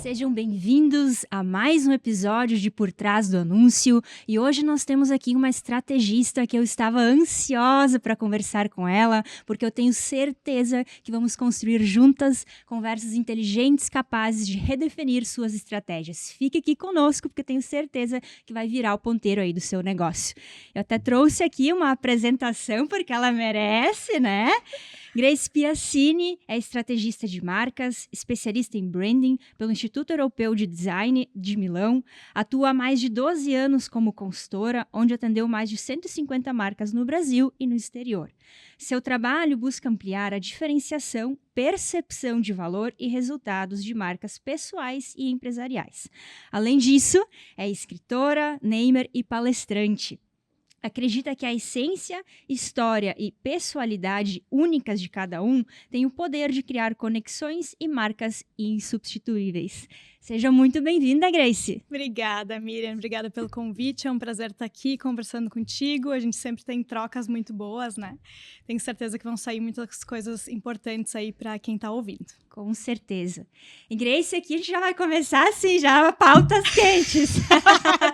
Sejam bem-vindos a mais um episódio de Por Trás do Anúncio, e hoje nós temos aqui uma estrategista que eu estava ansiosa para conversar com ela, porque eu tenho certeza que vamos construir juntas conversas inteligentes capazes de redefinir suas estratégias. Fique aqui conosco, porque eu tenho certeza que vai virar o ponteiro aí do seu negócio. Eu até trouxe aqui uma apresentação, porque ela merece, né? Grace Piassini é estrategista de marcas, especialista em branding pelo Instituto Europeu de Design de Milão, atua há mais de 12 anos como consultora, onde atendeu mais de 150 marcas no Brasil e no exterior. Seu trabalho busca ampliar a diferenciação, percepção de valor e resultados de marcas pessoais e empresariais. Além disso, é escritora, namer e palestrante. Acredita que a essência, história e pessoalidade únicas de cada um têm o poder de criar conexões e marcas insubstituíveis. Seja muito bem-vinda, Grace. Obrigada, Miriam. Obrigada pelo convite. É um prazer estar aqui conversando contigo. A gente sempre tem trocas muito boas, né? Tenho certeza que vão sair muitas coisas importantes aí para quem está ouvindo. Com certeza. E Grace, aqui a gente já vai começar assim, já pautas quentes.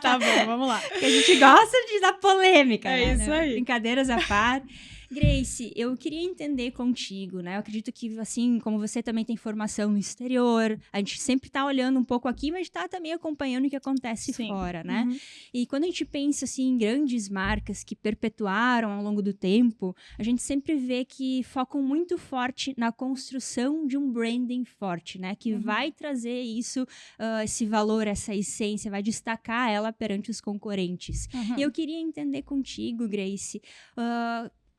Tá bom, vamos lá. Porque a gente gosta de dar polêmica, né? É isso aí. Brincadeiras à parte. Grace, eu queria entender contigo, né? Eu acredito que, assim, como você também tem formação no exterior, a gente sempre tá olhando um pouco aqui, mas tá também acompanhando o que acontece fora, né? Uhum. E quando a gente pensa, assim, em grandes marcas que perpetuaram ao longo do tempo, a gente sempre vê que focam muito forte na construção de um branding forte, né? Que vai trazer isso, esse valor, essa essência, vai destacar ela perante os concorrentes. E eu queria entender contigo, Grace,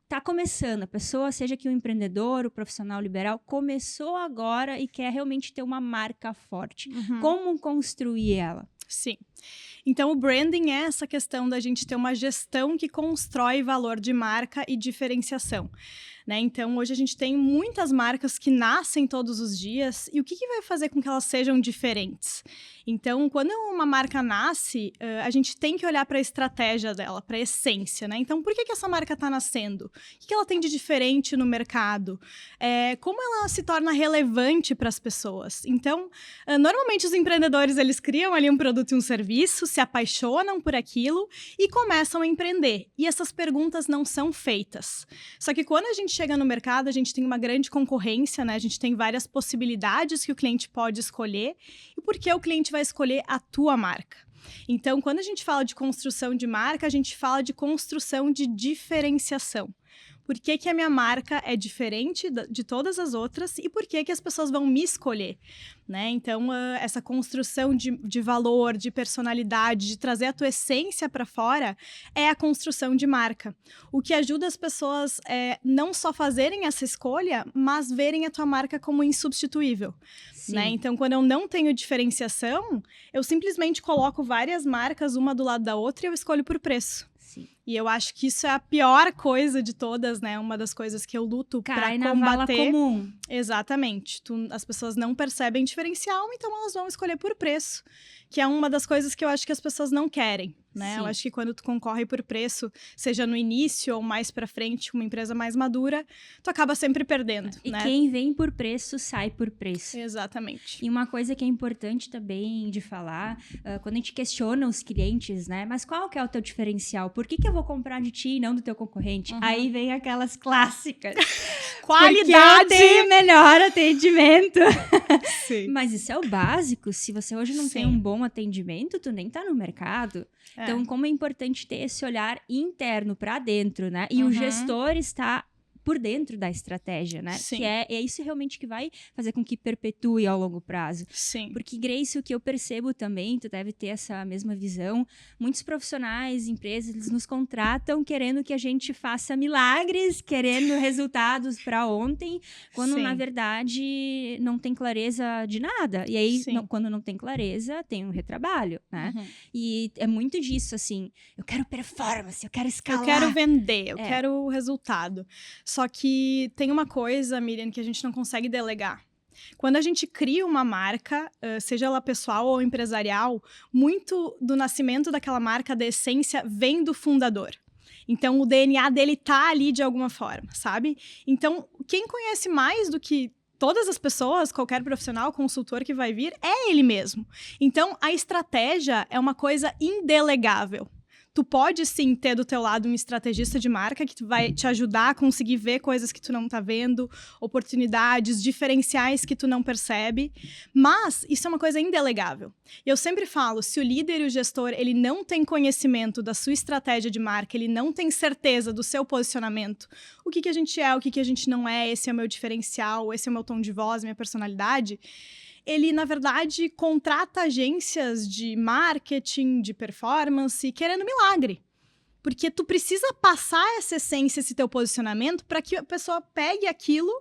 tá começando, a pessoa, seja que o empreendedor, o profissional liberal, começou agora e quer realmente ter uma marca forte. Como construir ela? Sim. Então, o branding é essa questão da gente ter uma gestão que constrói valor de marca e diferenciação. Né? Então, hoje a gente tem muitas marcas que nascem todos os dias, e o que vai fazer com que elas sejam diferentes? Então, quando uma marca nasce, a gente tem que olhar para a estratégia dela, para a essência, né? Então, por que essa marca está nascendo? O que ela tem de diferente no mercado? Como ela se torna relevante para as pessoas? Então, normalmente os empreendedores, eles criam ali um produto e um serviço, se apaixonam por aquilo e começam a empreender. E essas perguntas não são feitas. Só que quando a gente chega no mercado, a gente tem uma grande concorrência, né? A gente tem várias possibilidades que o cliente pode escolher. E por que o cliente vai escolher a tua marca? Então, quando a gente fala de construção de marca, a gente fala de construção de diferenciação. Por que a minha marca é diferente de todas as outras e por que as pessoas vão me escolher, né? Então, essa construção de valor, de personalidade, de trazer a tua essência para fora é a construção de marca. O que ajuda as pessoas não só fazerem essa escolha, mas verem a tua marca como insubstituível. Né? Então, quando eu não tenho diferenciação, eu simplesmente coloco várias marcas uma do lado da outra e eu escolho por preço. Sim. E eu acho que isso é a pior coisa de todas, né? Uma das coisas que eu luto para combater. Cai na vala comum. Exatamente. As pessoas não percebem diferencial, então elas vão escolher por preço, que é uma das coisas que eu acho que as pessoas não querem, né? Sim. Eu acho que quando tu concorre por preço, seja no início ou mais para frente, uma empresa mais madura, tu acaba sempre perdendo, E né? quem vem por preço, sai por preço. Exatamente. E uma coisa que é importante também de falar, quando a gente questiona os clientes, né? Mas qual que é o teu diferencial? Por que eu vou comprar de ti e não do teu concorrente? Aí vem aquelas clássicas. Qualidade! Porque eu tenho melhor atendimento. Sim. Mas isso é o básico. Se você hoje não tem Sim. um bom atendimento, tu nem tá no mercado. Então, como é importante ter esse olhar interno para dentro, né? E o gestor está por dentro da estratégia, né? Sim. Que é isso realmente que vai fazer com que perpetue ao longo prazo. Sim. Porque, Grace, o que eu percebo também, tu deve ter essa mesma visão, muitos profissionais, empresas, eles nos contratam querendo que a gente faça milagres, querendo resultados para ontem, quando, Sim. na verdade, não tem clareza de nada. E aí, quando não tem clareza, tem um retrabalho, né? E é muito disso, assim, eu quero performance, eu quero escalar. Eu quero vender, eu quero o resultado. Só que tem uma coisa, Miriam, que a gente não consegue delegar. Quando a gente cria uma marca, seja ela pessoal ou empresarial, muito do nascimento daquela marca, da essência, vem do fundador. Então, o DNA dele tá ali de alguma forma, sabe? Então, quem conhece mais do que todas as pessoas, qualquer profissional, consultor que vai vir, é ele mesmo. Então, a estratégia é uma coisa indelegável. Tu pode, sim, ter do teu lado um estrategista de marca que vai te ajudar a conseguir ver coisas que tu não tá vendo, oportunidades, diferenciais que tu não percebe, mas isso é uma coisa indelegável. Eu sempre falo, se o líder e o gestor, ele não tem conhecimento da sua estratégia de marca, ele não tem certeza do seu posicionamento, o que a gente é, o que a gente não é, esse é o meu diferencial, esse é o meu tom de voz, minha personalidade, ele, na verdade, contrata agências de marketing, de performance, querendo milagre. Porque tu precisa passar essa essência, esse teu posicionamento, para que a pessoa pegue aquilo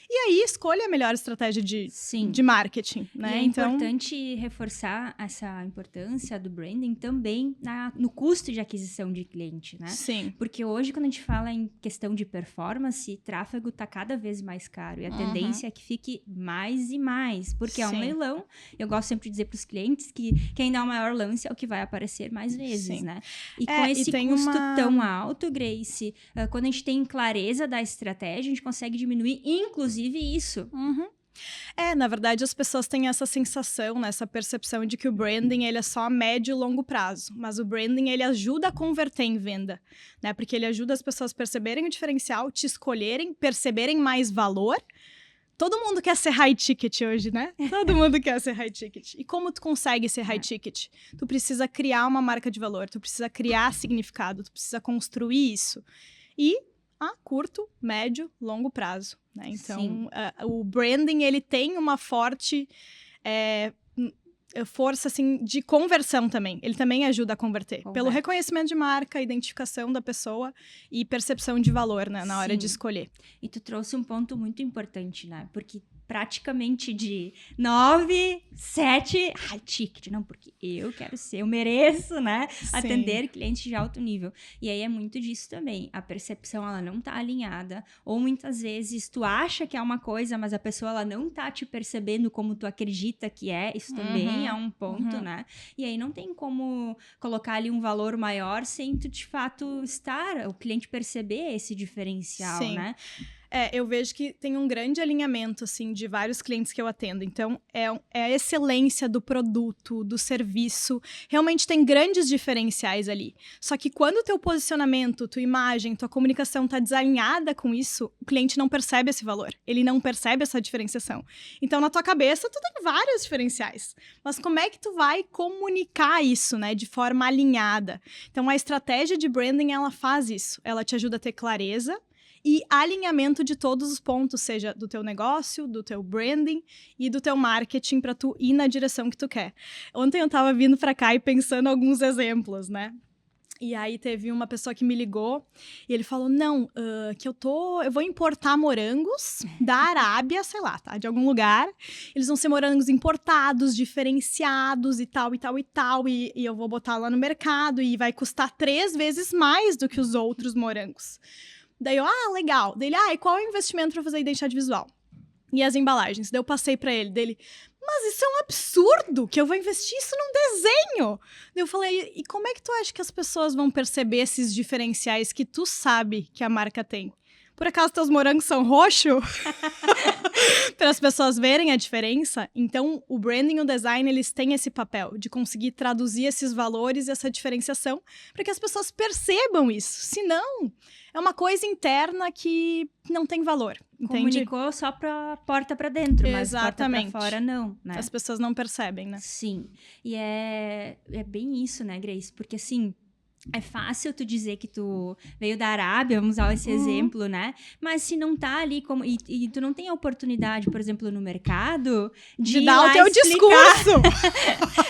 e aí escolha a melhor estratégia de marketing, né? E é importante reforçar essa importância do branding também no custo de aquisição de cliente, né? Sim. Porque hoje, quando a gente fala em questão de performance, tráfego está cada vez mais caro. E a tendência é que fique mais e mais. Porque é um leilão. Eu gosto sempre de dizer para os clientes que quem dá o maior lance é o que vai aparecer mais vezes, né? E com esse custo tão alto, Grace, quando a gente tem clareza da estratégia, a gente consegue diminuir, inclusive, isso. Na verdade, as pessoas têm essa sensação, né, essa percepção de que o branding ele é só a médio e longo prazo. Mas o branding, ele ajuda a converter em venda, né? Porque ele ajuda as pessoas a perceberem o diferencial, te escolherem, perceberem mais valor. Todo mundo quer ser high ticket hoje, né? Todo mundo quer ser high ticket. E como tu consegue ser high ticket? Tu precisa criar uma marca de valor, tu precisa criar significado, tu precisa construir isso. E a curto, médio, longo prazo, né? Então, o branding, ele tem uma forte força, assim, de conversão também. Ele também ajuda a converter. Pelo reconhecimento de marca, identificação da pessoa e percepção de valor, né? Na hora de escolher. E tu trouxe um ponto muito importante, né? Porque praticamente de 9, 7 high ticket, não, porque eu mereço, né? Atender clientes de alto nível. E aí é muito disso também. A percepção, ela não tá alinhada, ou muitas vezes tu acha que é uma coisa, mas a pessoa, ela não tá te percebendo como tu acredita que é. Isso também é um ponto, né? E aí não tem como colocar ali um valor maior sem tu, de fato, o cliente perceber esse diferencial, né? Eu vejo que tem um grande alinhamento, assim, de vários clientes que eu atendo. Então, é a excelência do produto, do serviço. Realmente tem grandes diferenciais ali. Só que quando o teu posicionamento, tua imagem, tua comunicação tá desalinhada com isso, o cliente não percebe esse valor. Ele não percebe essa diferenciação. Então, na tua cabeça, tu tem vários diferenciais. Mas como é que tu vai comunicar isso, né? De forma alinhada. Então, a estratégia de branding, ela faz isso. Ela te ajuda a ter clareza e alinhamento de todos os pontos, seja do teu negócio, do teu branding e do teu marketing para tu ir na direção que tu quer. Ontem eu tava vindo para cá e pensando alguns exemplos, né? E aí teve uma pessoa que me ligou e ele falou, não, que eu vou importar morangos da Arábia, sei lá, tá? De algum lugar. Eles vão ser morangos importados, diferenciados e tal, e tal, e tal. E eu vou botar lá no mercado e vai custar 3 vezes mais do que os outros morangos. Daí eu, legal. Daí ele, e qual é o investimento para fazer a identidade visual? E as embalagens? Daí eu passei para ele, mas isso é um absurdo, que eu vou investir isso num desenho. Daí eu falei, e como é que tu acha que as pessoas vão perceber esses diferenciais que tu sabe que a marca tem? Por acaso teus morangos são roxos? Para as pessoas verem a diferença. Então, o branding e o design, eles têm esse papel de conseguir traduzir esses valores e essa diferenciação para que as pessoas percebam isso. Senão, é uma coisa interna que não tem valor. Entende? Comunicou só para porta para dentro, mas porta para fora não, né? As pessoas não percebem, né? Sim. E é bem isso, né, Grace? Porque assim, é fácil tu dizer que tu veio da Arábia, vamos usar esse exemplo, né? Mas se não tá ali como e tu não tem a oportunidade, por exemplo, no mercado de dar o teu discurso.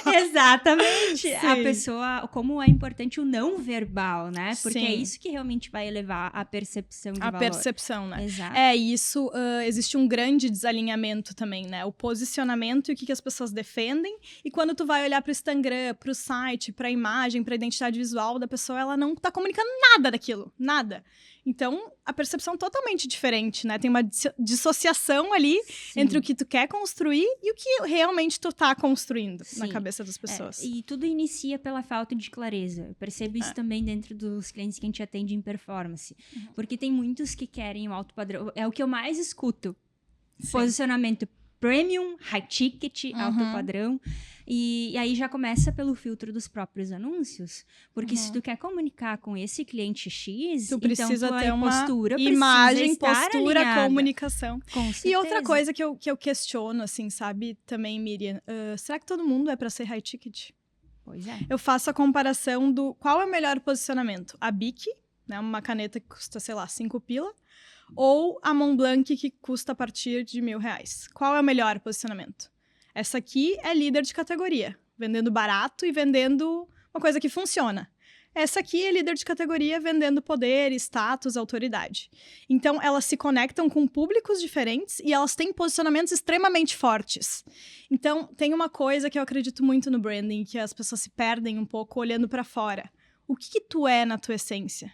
Exatamente. Sim. A pessoa, como é importante o não verbal, né? Porque é isso que realmente vai elevar a percepção de valor. A percepção, né? Exato. Isso, existe um grande desalinhamento também, né? O posicionamento e o que as pessoas defendem. E quando tu vai olhar pro Instagram, pro site, pra imagem, pra identidade visual da pessoa, ela não tá comunicando nada daquilo, nada. Então, a percepção é totalmente diferente, né? Tem uma dissociação ali entre o que tu quer construir e o que realmente tu tá construindo na cabeça das pessoas. E tudo inicia pela falta de clareza. Eu percebo isso também dentro dos clientes que a gente atende em performance. Porque tem muitos que querem o alto padrão. É o que eu mais escuto. Posicionamento premium, high ticket, alto padrão. E aí já começa pelo filtro dos próprios anúncios. Porque se tu quer comunicar com esse cliente X, tu precisa então ter uma postura imagem, postura, comunicação. Com certeza. E outra coisa que eu questiono, assim, sabe, também, Miriam, será que todo mundo é para ser high ticket? Pois é. Eu faço a comparação do qual é o melhor posicionamento. A Bic, né, uma caneta que custa, sei lá, 5 pila, ou a Montblanc, que custa a partir de R$1.000. Qual é o melhor posicionamento? Essa aqui é líder de categoria, vendendo barato e vendendo uma coisa que funciona. Essa aqui é líder de categoria, vendendo poder, status, autoridade. Então, elas se conectam com públicos diferentes e elas têm posicionamentos extremamente fortes. Então, tem uma coisa que eu acredito muito no branding, que as pessoas se perdem um pouco olhando para fora. O que tu é na tua essência?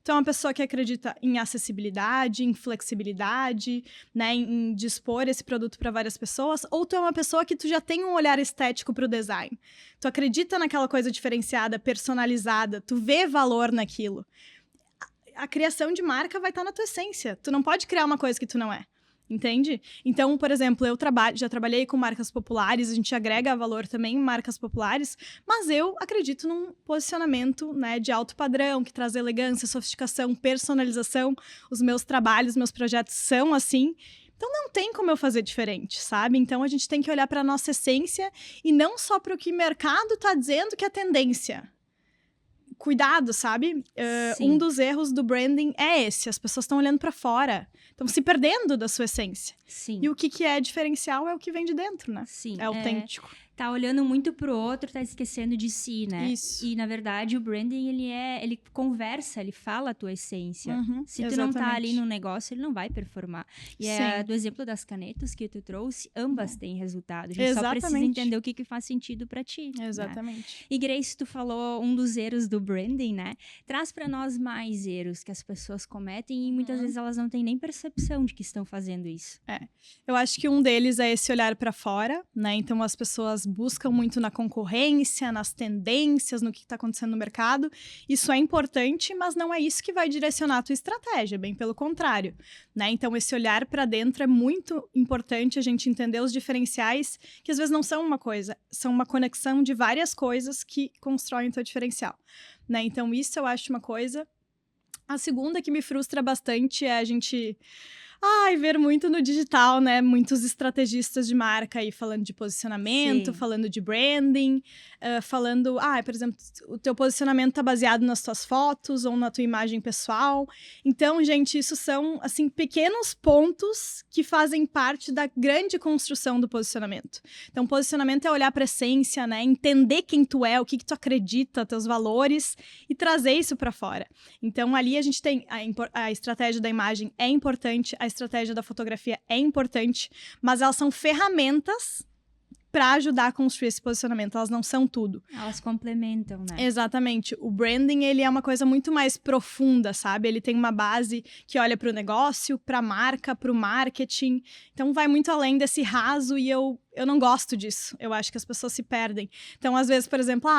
Tu é uma pessoa que acredita em acessibilidade, em flexibilidade, né, em dispor esse produto para várias pessoas, ou tu é uma pessoa que tu já tem um olhar estético para o design. Tu acredita naquela coisa diferenciada, personalizada, tu vê valor naquilo. A criação de marca vai estar na tua essência. Tu não pode criar uma coisa que tu não é. Entende? Então, por exemplo, eu já trabalhei com marcas populares, a gente agrega valor também em marcas populares, mas eu acredito num posicionamento, né, de alto padrão, que traz elegância, sofisticação, personalização. Os meus trabalhos, meus projetos são assim. Então, não tem como eu fazer diferente, sabe? Então, a gente tem que olhar para a nossa essência e não só para o que o mercado está dizendo que é tendência. Cuidado, sabe? Um dos erros do branding é esse. As pessoas estão olhando para fora. Estão se perdendo da sua essência. Sim. E o que é diferencial é o que vem de dentro, né? Sim. É autêntico. Tá olhando muito pro outro, tá esquecendo de si, né? Isso. E, na verdade, o branding, ele conversa, ele fala a tua essência. Se tu não tá ali no negócio, ele não vai performar. E do exemplo das canetas que tu trouxe, ambas têm resultado. A gente só precisa entender o que faz sentido pra ti. Exatamente. Né? E, Grace, tu falou um dos erros do branding, né? Traz pra nós mais erros que as pessoas cometem e muitas vezes elas não têm nem percepção de que estão fazendo isso. Eu acho que um deles é esse olhar pra fora, né? Então, as pessoas buscam muito na concorrência, nas tendências, no que está acontecendo no mercado. Isso é importante, mas não é isso que vai direcionar a tua estratégia, bem pelo contrário, né? Então, esse olhar para dentro é muito importante, a gente entender os diferenciais, que às vezes não são uma coisa, são uma conexão de várias coisas que constroem o teu diferencial, né? Então, isso eu acho uma coisa. A segunda que me frustra bastante é a gente... ver muito no digital, né? Muitos estrategistas de marca aí falando de posicionamento, falando de branding, falando, por exemplo, o teu posicionamento tá baseado nas tuas fotos ou na tua imagem pessoal. Então, gente, isso são, assim, pequenos pontos que fazem parte da grande construção do posicionamento. Então, posicionamento é olhar para a essência, né? Entender quem tu é, o que tu acredita, teus valores e trazer isso para fora. Então, ali a gente tem a estratégia da imagem é importante, a estratégia da fotografia é importante, mas elas são ferramentas para ajudar a construir esse posicionamento, elas não são tudo. Elas complementam, né? Exatamente. O branding, ele é uma coisa muito mais profunda, sabe? Ele tem uma base que olha para o negócio, para a marca, para o marketing. Então, vai muito além desse raso e eu não gosto disso. Eu acho que as pessoas se perdem. Então, às vezes, por exemplo,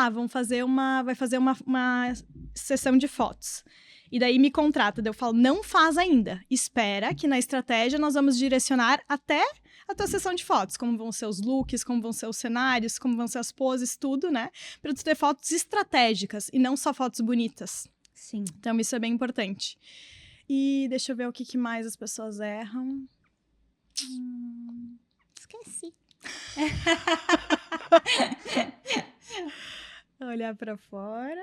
vai fazer uma sessão de fotos. E daí me contrata, daí eu falo, não faz ainda. Espera que na estratégia nós vamos direcionar até a tua sessão de fotos. Como vão ser os looks, como vão ser os cenários, como vão ser as poses, tudo, né? Pra tu ter fotos estratégicas e não só fotos bonitas. Sim. Então isso é bem importante. E deixa eu ver o que mais as pessoas erram. Esqueci. Olhar pra fora,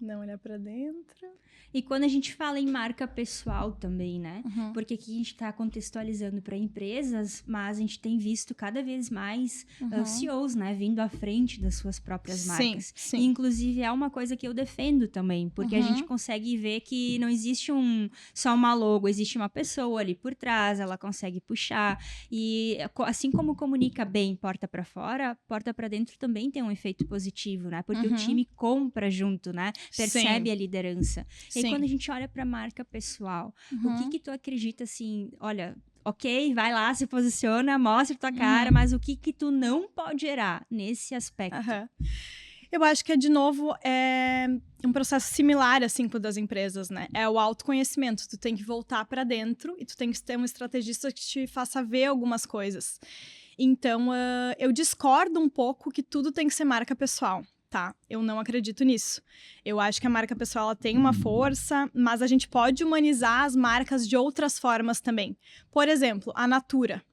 não olhar pra dentro. E quando a gente fala em marca pessoal também, né? Porque aqui a gente está contextualizando para empresas, mas a gente tem visto cada vez mais CEOs, né? Vindo à frente das suas próprias marcas. Sim. E, inclusive, é uma coisa que eu defendo também, porque a gente consegue ver que não existe só uma logo, existe uma pessoa ali por trás, ela consegue puxar. E assim como comunica bem porta para fora, porta para dentro também tem um efeito positivo, né? Porque o time compra junto, né? percebe a liderança. E aí, Sim. quando a gente olha para a marca pessoal, o que tu acredita, assim, olha, ok, vai lá, se posiciona, mostra tua cara, mas o que tu não pode gerar nesse aspecto? Eu acho que, de novo, é um processo similar, assim, com o das empresas, né? É o autoconhecimento. Tu tem que voltar para dentro e tu tem que ter um estrategista que te faça ver algumas coisas. Então, eu discordo um pouco que tudo tem que ser marca pessoal, tá? Eu não acredito nisso. Eu acho que a marca pessoal ela tem uma força, mas a gente pode humanizar as marcas de outras formas também. Por exemplo, a Natura.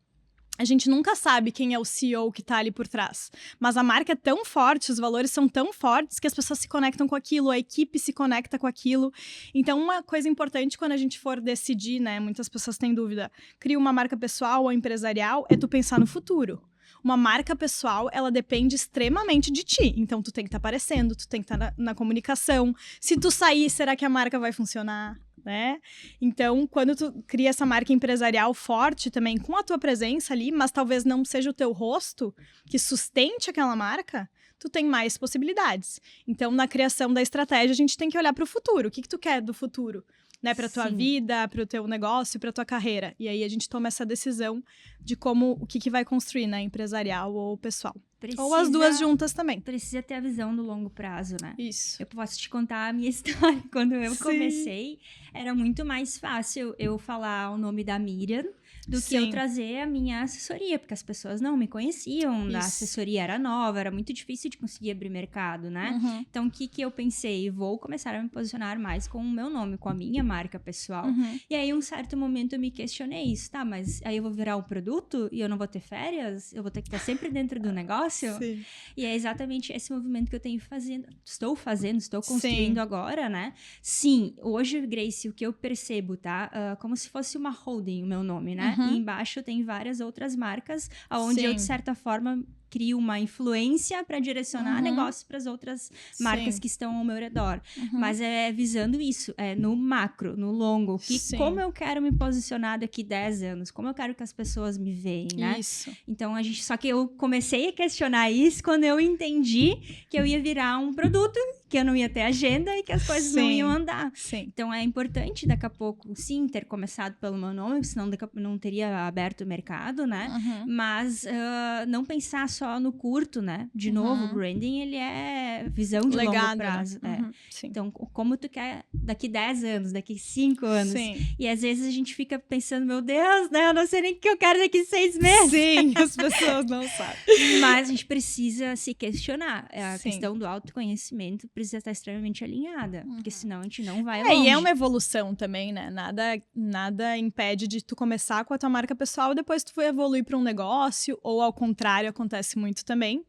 A gente nunca sabe quem é o CEO que tá ali por trás. Mas a marca é tão forte, os valores são tão fortes que as pessoas se conectam com aquilo, a equipe se conecta com aquilo. Então, uma coisa importante quando a gente for decidir, né? Muitas pessoas têm dúvida, cria uma marca pessoal ou empresarial, é tu pensar no futuro. Uma marca pessoal, ela depende extremamente de ti. Então, tu tem que estar aparecendo, tu tem que estar na comunicação. Se tu sair, será que a marca vai funcionar? Né? Então, quando tu cria essa marca empresarial forte também, com a tua presença ali, mas talvez não seja o teu rosto que sustente aquela marca, tu tem mais possibilidades. Então, na criação da estratégia, a gente tem que olhar para o futuro. O que tu quer do futuro? Né, para tua vida, para o teu negócio, para tua carreira. E aí a gente toma essa decisão de o que vai construir, né, empresarial ou pessoal. Ou as duas juntas também. Precisa ter a visão do longo prazo, né? Isso. Eu posso te contar a minha história. Quando eu comecei, era muito mais fácil eu falar o nome da Miriam do que eu trazer a minha assessoria, porque as pessoas não me conheciam, a assessoria era nova, era muito difícil de conseguir abrir mercado, né? Então, o que eu pensei? Vou começar a me posicionar mais com o meu nome, com a minha marca pessoal. E aí, um certo momento, eu me questionei isso, tá, mas aí eu vou virar um produto e eu não vou ter férias? Eu vou ter que estar sempre dentro do negócio? Sim. E é exatamente esse movimento que eu estou construindo agora, né? Sim, hoje, Grace, o que eu percebo, tá? Como se fosse uma holding, o meu nome, né? E embaixo tem várias outras marcas, onde eu, de certa forma, crio uma influência para direcionar negócios para as outras marcas que estão ao meu redor. Mas é visando isso, no macro, no longo. Como eu quero me posicionar daqui 10 anos? Como eu quero que as pessoas me veem, né? Isso. Então, só que eu comecei a questionar isso quando eu entendi que eu ia virar um produto, que eu não ia ter agenda e que as coisas não iam andar. Então, é importante, daqui a pouco, sim, ter começado pelo meu nome, senão daqui a pouco não teria aberto o mercado, né? Mas não pensar só no curto, né? De novo, o branding, ele é visão de longo prazo. Né? Então, como tu quer daqui 10 anos, daqui 5 anos. E às vezes a gente fica pensando, meu Deus, né? Eu não sei nem o que eu quero daqui 6 meses. Sim, as pessoas não sabem. Mas a gente precisa se questionar. A questão do autoconhecimento precisa estar extremamente alinhada, porque senão a gente não vai longe. E é uma evolução também, né? Nada impede de tu começar com a tua marca pessoal e depois tu evoluir para um negócio, ou ao contrário, acontece muito também,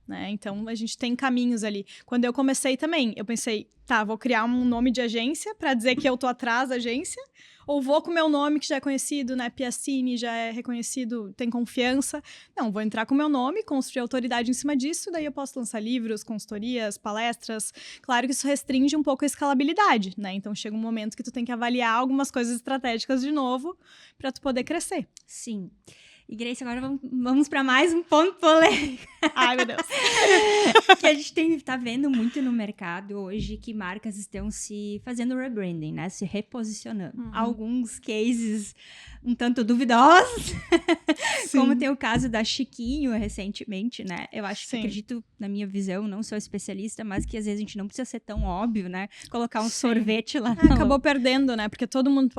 né? Então, a gente tem caminhos ali. Quando eu comecei também, eu pensei, tá, vou criar um nome de agência para dizer que eu tô atrás da agência, ou vou com o meu nome que já é conhecido, né? Piacini já é reconhecido, tem confiança. Não, vou entrar com o meu nome, construir autoridade em cima disso, daí eu posso lançar livros, consultorias, palestras. Claro que isso restringe um pouco a escalabilidade, né? Então chega um momento que tu tem que avaliar algumas coisas estratégicas de novo para tu poder crescer. Sim. E Grace, agora vamos para mais um ponto polêmico. Ai, meu Deus. Que a gente tá vendo muito no mercado hoje, que marcas estão se fazendo rebranding, né? Se reposicionando. Alguns cases um tanto duvidosos, como tem o caso da Chiquinho recentemente, né? Eu acho que acredito, na minha visão, não sou especialista, mas que às vezes a gente não precisa ser tão óbvio, né? Colocar um sorvete lá. Acabou perdendo, né? Porque todo mundo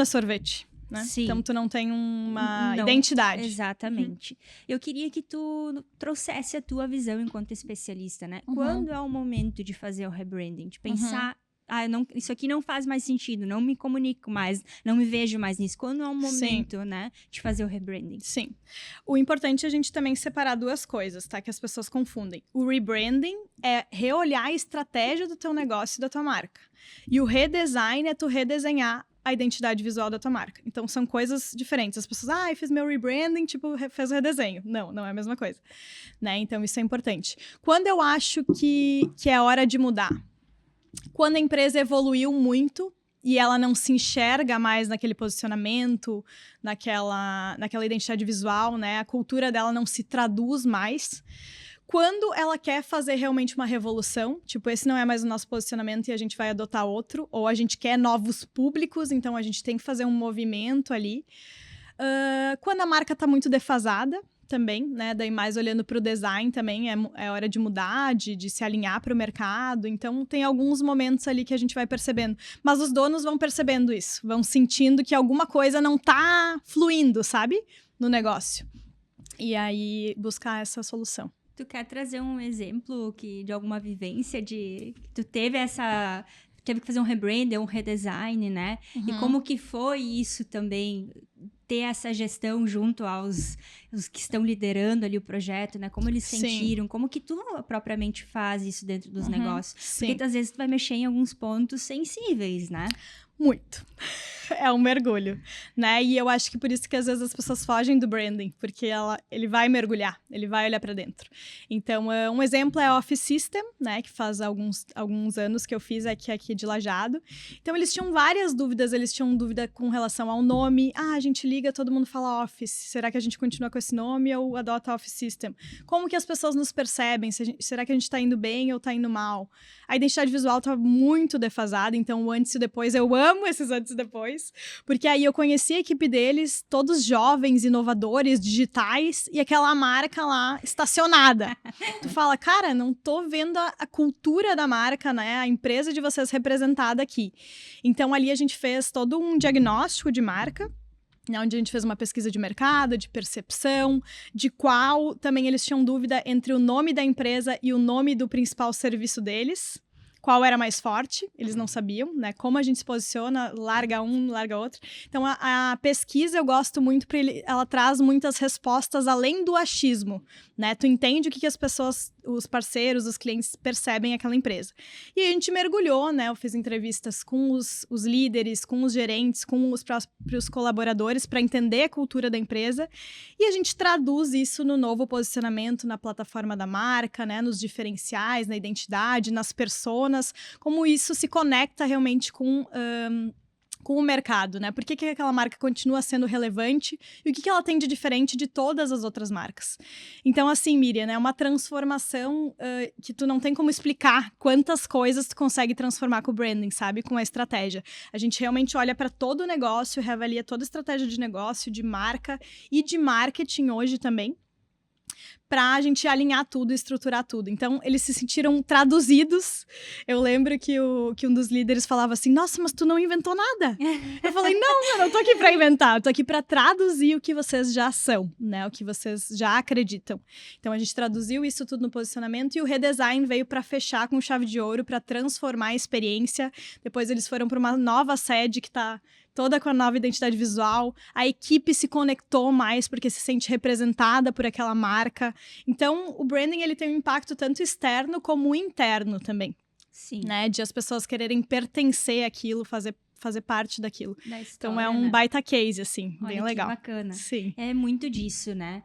é sorvete. Né? Então, tu não tem uma identidade. Exatamente. Eu queria que tu trouxesse a tua visão enquanto especialista, né? Quando é o momento de fazer o rebranding? De pensar, isso aqui não faz mais sentido, não me comunico mais, não me vejo mais nisso. Quando é o momento, né, de fazer o rebranding? Sim. O importante é a gente também separar duas coisas, tá? Que as pessoas confundem. O rebranding é reolhar a estratégia do teu negócio e da tua marca. E o redesign é tu redesenhar a identidade visual da tua marca. Então, são coisas diferentes. As pessoas, fiz meu rebranding, tipo, fez o redesenho. Não é a mesma coisa. Né? Então, isso é importante. Quando eu acho que é hora de mudar? Quando a empresa evoluiu muito e ela não se enxerga mais naquele posicionamento, naquela identidade visual, né? A cultura dela não se traduz mais. Quando ela quer fazer realmente uma revolução, tipo, esse não é mais o nosso posicionamento e a gente vai adotar outro, ou a gente quer novos públicos, então a gente tem que fazer um movimento ali. Quando a marca tá muito defasada, também, né? Daí mais olhando para o design também, é hora de mudar, de se alinhar para o mercado. Então, tem alguns momentos ali que a gente vai percebendo. Mas os donos vão percebendo isso, vão sentindo que alguma coisa não tá fluindo, sabe? No negócio. E aí, buscar essa solução. Tu quer trazer um exemplo de alguma vivência que tu teve que fazer um rebrand, um redesign, né? E como que foi isso também, ter essa gestão junto aos que estão liderando ali o projeto, né? Como eles sentiram, como que tu propriamente faz isso dentro dos negócios? Sim. Porque às vezes tu vai mexer em alguns pontos sensíveis, né? Muito. É um mergulho, né? E eu acho que por isso que às vezes as pessoas fogem do branding, porque ele vai mergulhar, ele vai olhar para dentro. Então, um exemplo é a Office System, né? Que faz alguns anos que eu fiz aqui de Lajeado. Então, eles tinham várias dúvidas. Eles tinham dúvida com relação ao nome. A gente liga, todo mundo fala Office. Será que a gente continua com esse nome ou adota Office System? Como que as pessoas nos percebem? Será que a gente tá indo bem ou tá indo mal? A identidade visual tá muito defasada, então o antes e o depois, eu amo esses antes e depois, porque aí eu conheci a equipe deles, todos jovens, inovadores, digitais, e aquela marca lá estacionada. Tu fala, cara, não tô vendo a cultura da marca, né? A empresa de vocês representada aqui. Então ali a gente fez todo um diagnóstico de marca, onde a gente fez uma pesquisa de mercado, de percepção, de qual também eles tinham dúvida entre o nome da empresa e o nome do principal serviço deles. Qual era mais forte, eles não sabiam, né? Como a gente se posiciona, larga um, larga outro. Então, a pesquisa eu gosto muito porque ela traz muitas respostas além do achismo, né? Tu entende o que as pessoas, os parceiros, os clientes percebem aquela empresa. E a gente mergulhou, né? Eu fiz entrevistas com os líderes, com os gerentes, com os próprios colaboradores para entender a cultura da empresa. E a gente traduz isso no novo posicionamento, na plataforma da marca, né? Nos diferenciais, na identidade, nas personas, como isso se conecta realmente com o mercado, né? Por que aquela marca continua sendo relevante e o que ela tem de diferente de todas as outras marcas. Então, assim, Miriam, é uma transformação que tu não tem como explicar quantas coisas tu consegue transformar com o branding, sabe? Com a estratégia. A gente realmente olha para todo o negócio, reavalia toda a estratégia de negócio, de marca e de marketing hoje também, para a gente alinhar tudo e estruturar tudo. Então, eles se sentiram traduzidos. Eu lembro que um dos líderes falava assim, nossa, mas tu não inventou nada. Eu falei, não, eu não tô aqui para inventar, eu tô aqui para traduzir o que vocês já são, né? O que vocês já acreditam. Então, a gente traduziu isso tudo no posicionamento e o redesign veio para fechar com chave de ouro, para transformar a experiência. Depois, eles foram para uma nova sede que está toda com a nova identidade visual, a equipe se conectou mais porque se sente representada por aquela marca. Então, o branding ele tem um impacto tanto externo como interno também. Sim. Né? De as pessoas quererem pertencer àquilo, fazer parte daquilo. Da história, então, é um baita case, assim, olha, bem legal. Que bacana. Sim. É muito disso, né?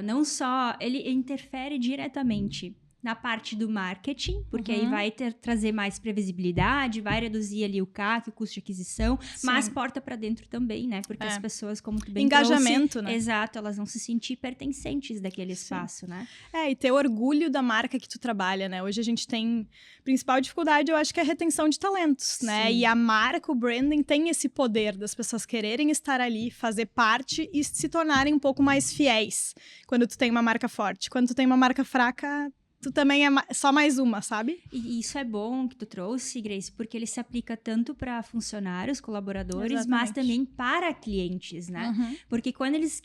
Não só... Ele interfere diretamente na parte do marketing, porque aí vai trazer mais previsibilidade, vai reduzir ali o CAC, o custo de aquisição, mas porta para dentro também, né? Porque as pessoas, como tu bem engajamento, trouxe, né? Exato, elas vão se sentir pertencentes daquele espaço, né? E ter orgulho da marca que tu trabalha, né? Hoje a gente tem... A principal dificuldade, eu acho que é a retenção de talentos, né? E a marca, o branding, tem esse poder das pessoas quererem estar ali, fazer parte e se tornarem um pouco mais fiéis quando tu tem uma marca forte. Quando tu tem uma marca fraca, tu também é só mais uma, sabe? E isso é bom que tu trouxe, Grace, porque ele se aplica tanto para funcionários, colaboradores, mas também para clientes, né? Porque quando eles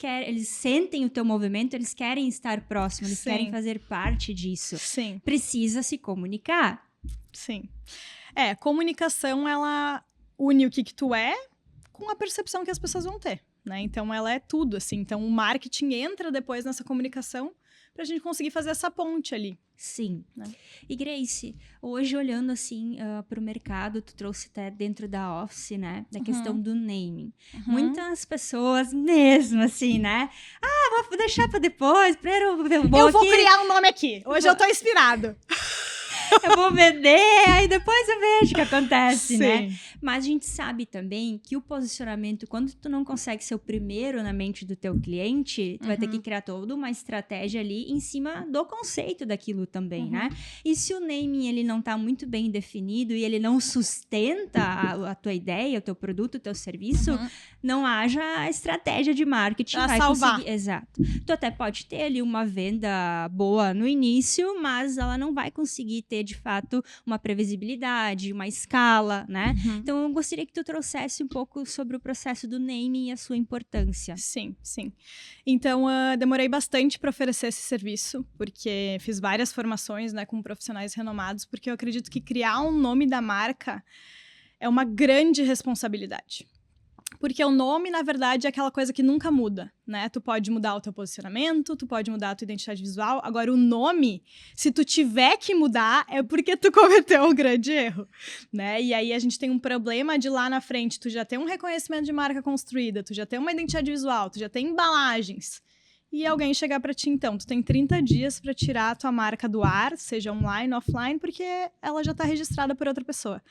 sentem o teu movimento, eles querem estar próximos, eles querem fazer parte disso. Sim. Precisa se comunicar. Sim. Comunicação, ela une o que tu é com a percepção que as pessoas vão ter, né? Então, ela é tudo, assim. Então, o marketing entra depois nessa comunicação pra gente conseguir fazer essa ponte ali. Sim. Né? E Grace, hoje olhando assim para o mercado, tu trouxe até dentro da Office, né? Da questão do naming. Muitas pessoas mesmo assim, né? Vou deixar para depois, primeiro eu vou criar um nome aqui. Hoje eu tô inspirado. Eu vou vender, aí depois eu vejo o que acontece, né? Mas a gente sabe também que o posicionamento, quando tu não consegue ser o primeiro na mente do teu cliente, tu vai ter que criar toda uma estratégia ali em cima do conceito daquilo também, né? E se o naming ele não tá muito bem definido e ele não sustenta a tua ideia, o teu produto, o teu serviço, não haja a estratégia de marketing pra vai salvar. conseguir. Exato. Tu até pode ter ali uma venda boa no início, mas ela não vai conseguir ter, de fato, uma previsibilidade, uma escala, né? Então, eu gostaria que tu trouxesse um pouco sobre o processo do naming e a sua importância. Sim. Então, demorei bastante para oferecer esse serviço, porque fiz várias formações, né, com profissionais renomados, porque eu acredito que criar um nome da marca é uma grande responsabilidade. Porque o nome, na verdade, é aquela coisa que nunca muda, né? Tu pode mudar o teu posicionamento, tu pode mudar a tua identidade visual. Agora, o nome, se tu tiver que mudar, é porque tu cometeu um grande erro, né? E aí, a gente tem um problema de lá na frente, tu já tem um reconhecimento de marca construída, tu já tem uma identidade visual, tu já tem embalagens. E alguém chegar pra ti, então, tu tem 30 dias pra tirar a tua marca do ar, seja online, offline, porque ela já tá registrada por outra pessoa.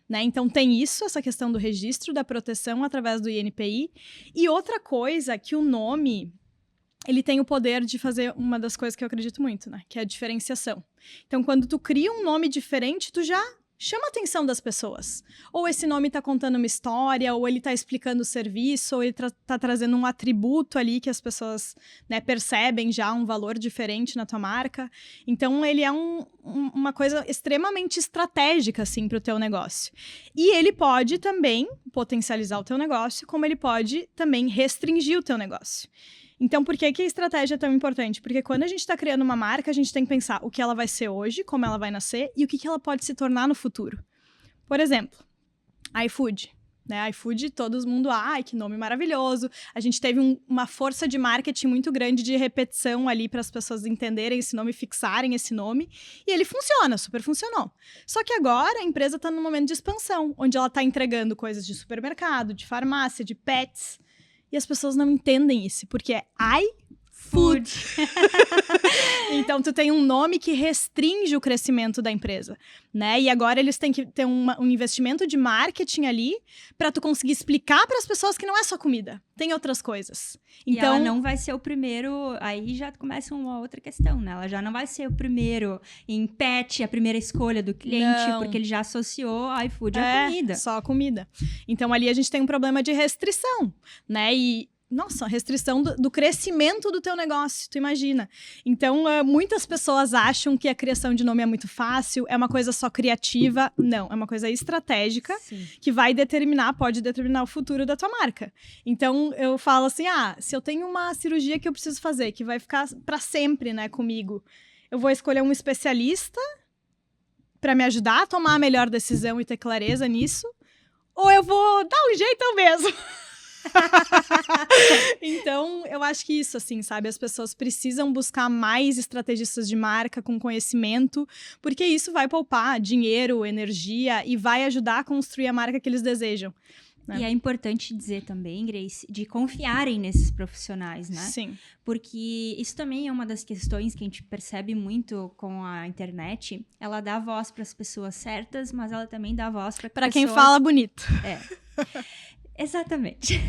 Né? Então, tem isso, essa questão do registro, da proteção através do INPI. E outra coisa, que o nome, ele tem o poder de fazer uma das coisas que eu acredito muito, né? Que é a diferenciação. Então, quando tu cria um nome diferente, tu já chama a atenção das pessoas. Ou esse nome tá contando uma história, ou ele tá explicando o serviço, ou ele tá trazendo um atributo ali que as pessoas, né, percebem já um valor diferente na tua marca. Então, ele é uma coisa extremamente estratégica, assim, pro teu negócio. E ele pode também potencializar o teu negócio, como ele pode também restringir o teu negócio. Então, por que a estratégia é tão importante? Porque quando a gente está criando uma marca, a gente tem que pensar o que ela vai ser hoje, como ela vai nascer e o que ela pode se tornar no futuro. Por exemplo, iFood. Né? iFood, todo mundo, ai, que nome maravilhoso. A gente teve uma força de marketing muito grande de repetição ali para as pessoas entenderem esse nome, fixarem esse nome. E ele funciona, super funcionou. Só que agora a empresa está num momento de expansão, onde ela está entregando coisas de supermercado, de farmácia, de pets. E as pessoas não entendem isso, porque é iFood. Então, tu tem um nome que restringe o crescimento da empresa, né? E agora eles têm que ter um investimento de marketing ali para tu conseguir explicar para as pessoas que não é só comida, tem outras coisas. Então, e ela não vai ser o primeiro, aí já começa uma outra questão, né? Ela já não vai ser o primeiro em pet, a primeira escolha do cliente, porque ele já associou a iFood à comida. Só a comida. Então, ali a gente tem um problema de restrição, né? E nossa, restrição do crescimento do teu negócio, tu imagina. Então, muitas pessoas acham que a criação de nome é muito fácil, é uma coisa só criativa. Não, é uma coisa estratégica. Sim. Que pode determinar o futuro da tua marca. Então, eu falo assim, se eu tenho uma cirurgia que eu preciso fazer, que vai ficar para sempre, né, comigo, eu vou escolher um especialista para me ajudar a tomar a melhor decisão e ter clareza nisso, ou eu vou dar um jeito mesmo. Então, eu acho que isso, assim, sabe? As pessoas precisam buscar mais estrategistas de marca com conhecimento, porque isso vai poupar dinheiro, energia e vai ajudar a construir a marca que eles desejam. Né? E é importante dizer também, Grace, de confiarem nesses profissionais, né? Sim. Porque isso também é uma das questões que a gente percebe muito com a internet. Ela dá voz para as pessoas certas, mas ela também dá voz para pessoas... quem fala bonito. Exatamente.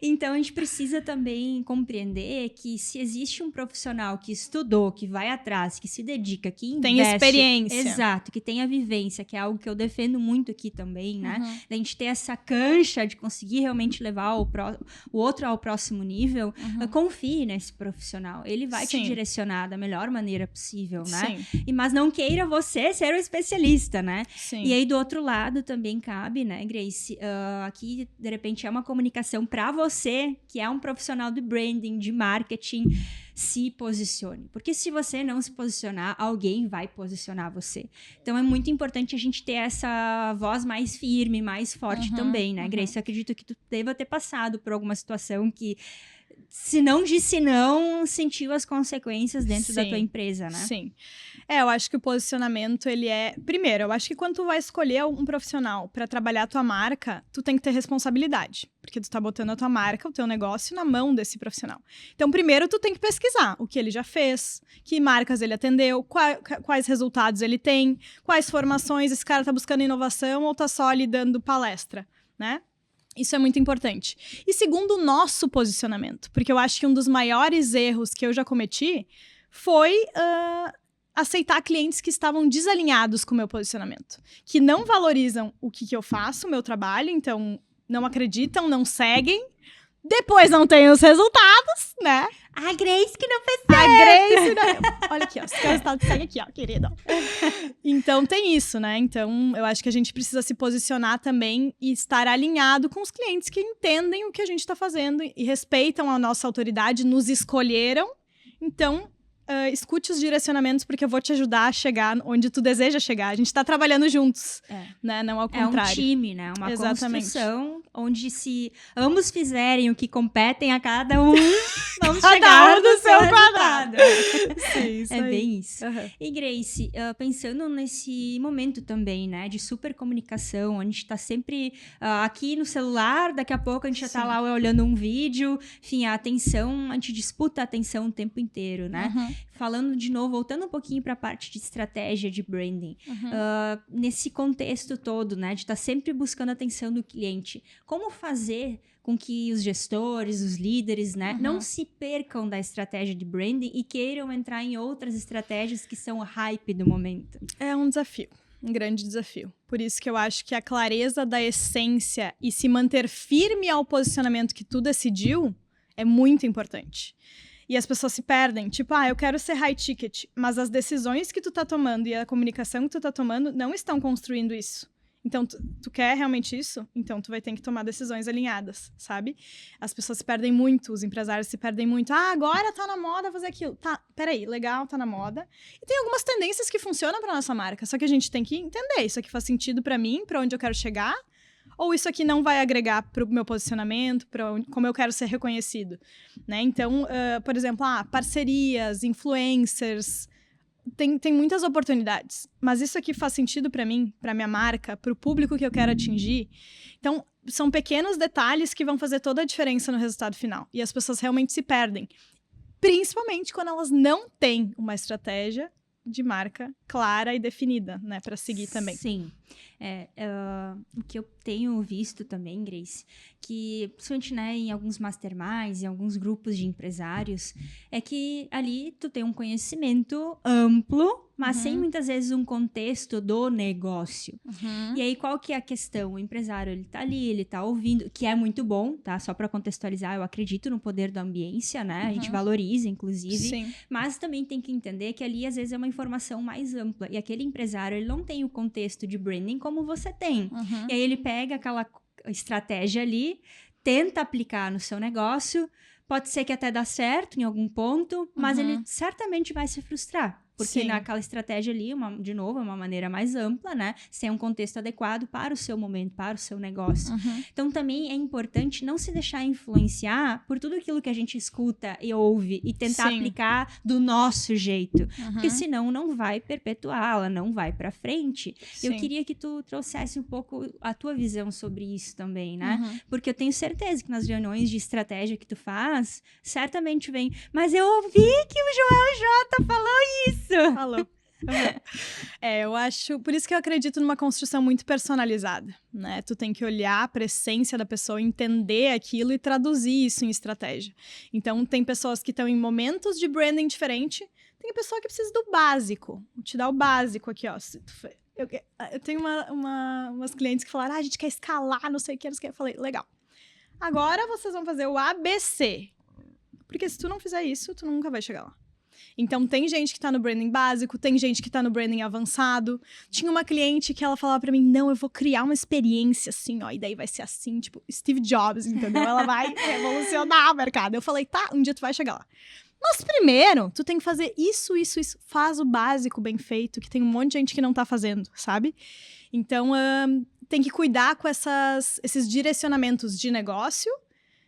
Então, a gente precisa também compreender que se existe um profissional que estudou, que vai atrás, que se dedica, que investe... Tem experiência. Exato, que tem a vivência, que é algo que eu defendo muito aqui também, né? Da gente ter essa cancha de conseguir realmente levar o outro ao próximo nível. Confie nesse profissional. Ele vai te direcionar da melhor maneira possível, né? Mas não queira você ser o especialista, né? Sim. E aí, do outro lado, também cabe, né, Grace? Aqui, de repente, é uma comunicação para você, que é um profissional de branding, de marketing, se posicione. Porque se você não se posicionar, alguém vai posicionar você. Então, é muito importante a gente ter essa voz mais firme, mais forte também, né, Grace? Eu acredito que tu deva ter passado por alguma situação que se não disse não, sentiu as consequências dentro da tua empresa, né? Sim. Eu acho que o posicionamento, ele é... Primeiro, eu acho que quando tu vai escolher um profissional para trabalhar a tua marca, tu tem que ter responsabilidade. Porque tu tá botando a tua marca, o teu negócio na mão desse profissional. Então, primeiro, tu tem que pesquisar o que ele já fez, que marcas ele atendeu, quais resultados ele tem, quais formações, esse cara tá buscando inovação ou tá só ali dando palestra, né? Isso é muito importante. E segundo, o nosso posicionamento. Porque eu acho que um dos maiores erros que eu já cometi foi aceitar clientes que estavam desalinhados com o meu posicionamento. Que não valorizam o que eu faço, o meu trabalho, então não acreditam, não seguem. Depois não tem os resultados, né? A Grace que não fez certo. A Grace... Não... Olha aqui, ó. Esse resultado segue aqui, ó, querido. Então, tem isso, né? Então, eu acho que a gente precisa se posicionar também e estar alinhado com os clientes que entendem o que a gente está fazendo e respeitam a nossa autoridade, nos escolheram. Então, escute os direcionamentos, porque eu vou te ajudar a chegar onde tu deseja chegar. A gente tá trabalhando juntos, né? Não ao contrário. É um time, né? Uma Exatamente. construção onde se ambos fizerem o que competem a cada um, vamos chegar um do seu quadrado. Sim, isso aí. Bem isso. Uhum. E Grace, pensando nesse momento também, né? De super comunicação, a gente tá sempre aqui no celular, daqui a pouco a gente já tá lá olhando um vídeo, enfim, a atenção, a gente disputa a atenção o tempo inteiro, né? Uhum. Falando de novo, voltando um pouquinho para a parte de estratégia de branding, nesse contexto todo, né, de estar sempre buscando a atenção do cliente, como fazer com que os gestores, os líderes, né, não se percam da estratégia de branding e queiram entrar em outras estratégias que são o hype do momento? É um desafio. Um grande desafio. Por isso que eu acho que a clareza da essência e se manter firme ao posicionamento que tu decidiu é muito importante. E as pessoas se perdem. Tipo, eu quero ser high ticket, mas as decisões que tu tá tomando e a comunicação que tu tá tomando não estão construindo isso. Então, tu quer realmente isso? Então, tu vai ter que tomar decisões alinhadas, sabe? As pessoas se perdem muito, os empresários se perdem muito. Agora tá na moda fazer aquilo. Tá, peraí, legal, tá na moda. E tem algumas tendências que funcionam pra nossa marca, só que a gente tem que entender. Isso aqui faz sentido pra mim, pra onde eu quero chegar? Ou isso aqui não vai agregar para o meu posicionamento, para como eu quero ser reconhecido, né? Então, por exemplo, parcerias, influencers, tem muitas oportunidades. Mas isso aqui faz sentido para mim, para minha marca, para o público que eu quero atingir. Então, são pequenos detalhes que vão fazer toda a diferença no resultado final. E as pessoas realmente se perdem. Principalmente quando elas não têm uma estratégia de marca clara e definida, né, para seguir também. Sim. O que eu tenho visto também, Grace, que principalmente, né, em alguns masterminds, em alguns grupos de empresários, é que ali tu tem um conhecimento amplo, mas sem muitas vezes um contexto do negócio. E aí, qual que é a questão? O empresário, ele tá ali, ele tá ouvindo, que é muito bom, tá? Só para contextualizar, eu acredito no poder da ambiência, né? A gente valoriza, inclusive. Sim. Mas também tem que entender que ali, às vezes, é uma informação mais ampla. E aquele empresário, ele não tem o contexto de branding como você tem. E aí, ele pega aquela estratégia ali, tenta aplicar no seu negócio, pode ser que até dá certo em algum ponto, mas ele certamente vai se frustrar. Porque naquela estratégia ali, de novo, é uma maneira mais ampla, né? Sem um contexto adequado para o seu momento, para o seu negócio. Então, também é importante não se deixar influenciar por tudo aquilo que a gente escuta e ouve e tentar aplicar do nosso jeito. Porque senão não vai perpetuá-la, não vai para frente. Eu queria que tu trouxesse um pouco a tua visão sobre isso também, né? Porque eu tenho certeza que nas reuniões de estratégia que tu faz, certamente vem, mas eu ouvi que o Joel J falou isso. Falou. Eu acho... Por isso que eu acredito numa construção muito personalizada, né? Tu tem que olhar para a essência da pessoa, entender aquilo e traduzir isso em estratégia. Então, tem pessoas que estão em momentos de branding diferente, tem pessoa que precisa do básico. Vou te dar o básico aqui, ó. Eu tenho umas clientes que falaram, a gente quer escalar, não sei o que, eu falei, legal. Agora vocês vão fazer o ABC. Porque se tu não fizer isso, tu nunca vai chegar lá. Então, tem gente que tá no branding básico, tem gente que tá no branding avançado. Tinha uma cliente que ela falava pra mim, não, eu vou criar uma experiência assim, ó, e daí vai ser assim, tipo, Steve Jobs, entendeu? Ela vai revolucionar o mercado. Eu falei, tá, um dia tu vai chegar lá. Mas primeiro, tu tem que fazer isso. Faz o básico bem feito, que tem um monte de gente que não tá fazendo, sabe? Então, tem que cuidar com esses direcionamentos de negócio,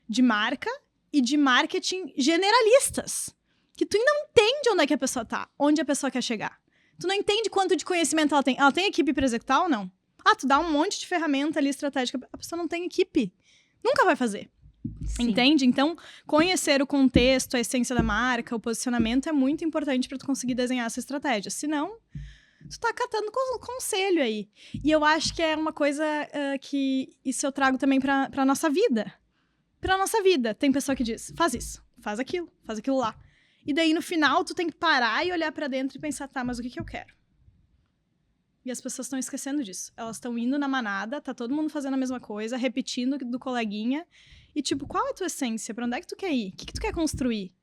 de marca e de marketing generalistas. Que tu ainda não entende onde é que a pessoa tá, onde a pessoa quer chegar. Tu não entende quanto de conhecimento ela tem. Ela tem equipe para executar ou não? Tu dá um monte de ferramenta ali estratégica, a pessoa não tem equipe. Nunca vai fazer. Sim. Entende? Então, conhecer o contexto, a essência da marca, o posicionamento é muito importante para tu conseguir desenhar essa estratégia. Senão, tu tá catando conselho aí. E eu acho que é uma coisa que isso eu trago também pra nossa vida. Pra nossa vida. Tem pessoa que diz, faz isso, faz aquilo lá. E daí, no final, tu tem que parar e olhar pra dentro e pensar, tá, mas o que eu quero? E as pessoas estão esquecendo disso. Elas estão indo na manada, tá todo mundo fazendo a mesma coisa, repetindo do coleguinha. E tipo, qual é a tua essência? Pra onde é que tu quer ir? O que tu quer construir?